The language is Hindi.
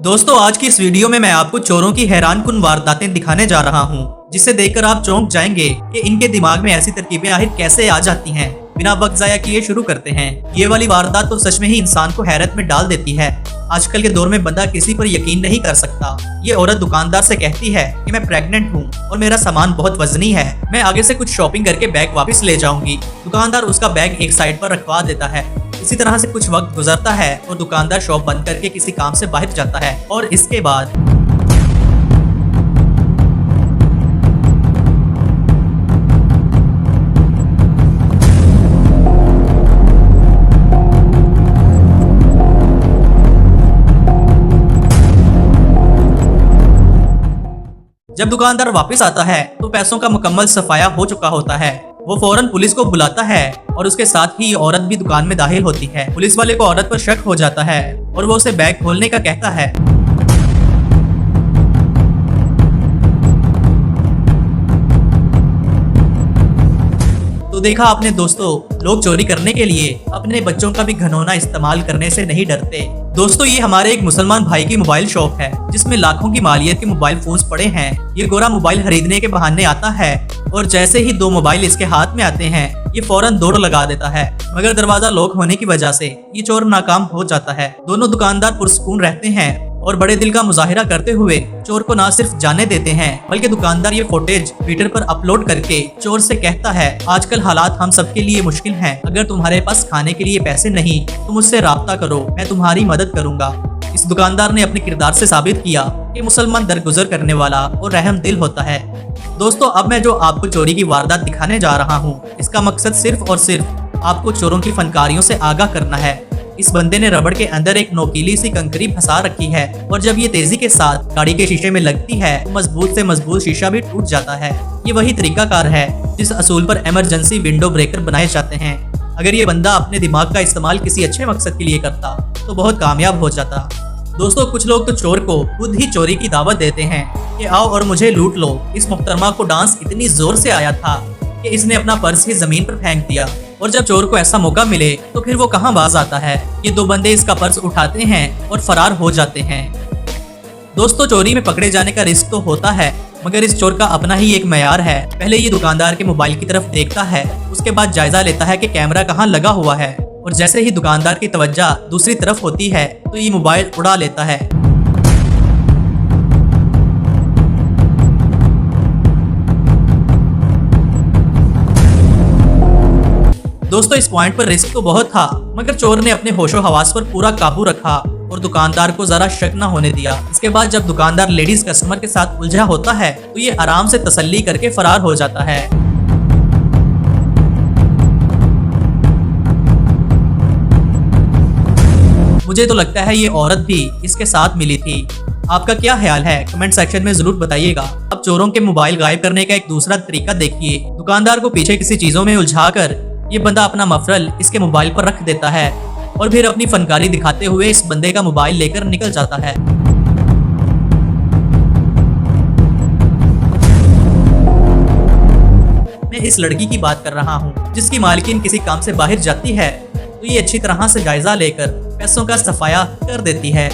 दोस्तों आज की इस वीडियो में मैं आपको चोरों की हैरानकुन वारदातें दिखाने जा रहा हूँ, जिसे देखकर आप चौंक जाएंगे कि इनके दिमाग में ऐसी तरकीबें आखिर कैसे आ जाती हैं। बिना वक्त जाया किए शुरू करते हैं। ये वाली वारदात तो सच में ही इंसान को हैरत में डाल देती है। आजकल के दौर में बंदा किसी पर यकीन नहीं कर सकता। ये औरत दुकानदार से कहती है कि मैं प्रेग्नेंट हूँ और मेरा सामान बहुत वजनी है, मैं आगे से कुछ शॉपिंग करके बैग वापस ले जाऊंगी। दुकानदार उसका बैग एक साइड पर रखवा देता है। इसी तरह से कुछ वक्त गुजरता है और दुकानदार शॉप बंद करके किसी काम से बाहर जाता है और इसके बाद जब दुकानदार वापस आता है तो पैसों का मुकम्मल सफाया हो चुका होता है। वो फौरन पुलिस को बुलाता है और उसके साथ ही औरत भी दुकान में दाखिल होती है। पुलिस वाले को औरत पर शक हो जाता है और वो उसे बैग खोलने का कहता है। तो देखा आपने दोस्तों, लोग चोरी करने के लिए अपने बच्चों का भी घिनौना इस्तेमाल करने से नहीं डरते। दोस्तों ये हमारे एक मुसलमान भाई की मोबाइल शॉप है, जिसमें लाखों की मालियत के मोबाइल फोन्स पड़े हैं। ये गोरा मोबाइल खरीदने के बहाने आता है और जैसे ही 2 मोबाइल इसके हाथ में आते हैं ये फौरन दौड़ लगा देता है, मगर दरवाजा लॉक होने की वजह से ये चोर नाकाम हो जाता है। दोनों दुकानदार पुरसुकून रहते हैं और बड़े दिल का मुजाहिरा करते हुए चोर को ना सिर्फ जाने देते हैं, बल्कि दुकानदार ये फुटेज ट्विटर पर अपलोड करके चोर से कहता है, आजकल हालात हम सबके लिए मुश्किल हैं। अगर तुम्हारे पास खाने के लिए पैसे नहीं तो मुझसे राब्ता करो, मैं तुम्हारी मदद करूंगा। इस दुकानदार ने अपने किरदार से साबित किया कि मुसलमान दरगुजर करने वाला और रहम दिल होता है। दोस्तों अब मैं जो आपको चोरी की वारदात दिखाने जा रहा हूँ, इसका मकसद सिर्फ और सिर्फ आपको चोरों की फनकारियों से आगाह करना है। इस बंदे ने रबड़ के अंदर एक नोकीली सी कंकरी फंसा रखी है और जब ये तेजी के साथ गाड़ी के शीशे में लगती है तो मजबूत से मजबूत शीशा भी टूट जाता है। ये वही तरीकाकार है जिस असूल पर इमरजेंसी विंडो ब्रेकर बनाए जाते हैं। अगर ये बंदा अपने दिमाग का इस्तेमाल किसी अच्छे मकसद के लिए करता तो बहुत कामयाब हो जाता। दोस्तों कुछ लोग तो चोर को खुद ही चोरी की दावत देते हैं कि आओ और मुझे लूट लो। इस मुहतरमा को डांस इतनी जोर से आया था कि इसने अपना पर्स ही जमीन पर फेंक दिया, और जब चोर को ऐसा मौका मिले तो फिर वो कहां बाज आता है। ये 2 बंदे इसका पर्स उठाते हैं और फरार हो जाते हैं। दोस्तों चोरी में पकड़े जाने का रिस्क तो होता है, मगर इस चोर का अपना ही एक मयार है। पहले ये दुकानदार के मोबाइल की तरफ देखता है, उसके बाद जायजा लेता है कि कैमरा कहाँ लगा हुआ है, और जैसे ही दुकानदार की तवज्जो दूसरी तरफ होती है तो ये मोबाइल उड़ा लेता है। दोस्तों इस पॉइंट पर रिस्क तो बहुत था, मगर चोर ने अपने होशो हवास पर पूरा काबू रखा और दुकानदार को जरा शक न होने दिया। इसके बाद जब दुकानदार लेडीज कस्टमर के साथ उलझा होता है तो ये आराम से तसल्ली करके फरार हो जाता है। मुझे तो लगता है ये औरत भी इसके साथ मिली थी। आपका क्या ख्याल है कमेंट सेक्शन में जरूर बताइएगा। अब चोरों के मोबाइल गायब करने का एक दूसरा तरीका देखिए। दुकानदार को पीछे किसी चीजों में उलझाकर ये बंदा अपना मफरल इसके मोबाइल पर रख देता है और फिर अपनी फनकारी दिखाते हुए इस बंदे का मोबाइल लेकर निकल जाता है। मैं इस लड़की की बात कर रहा हूँ जिसकी मालकिन किसी काम से बाहर जाती है तो ये अच्छी तरह से जायजा लेकर पैसों का सफाया कर देती है।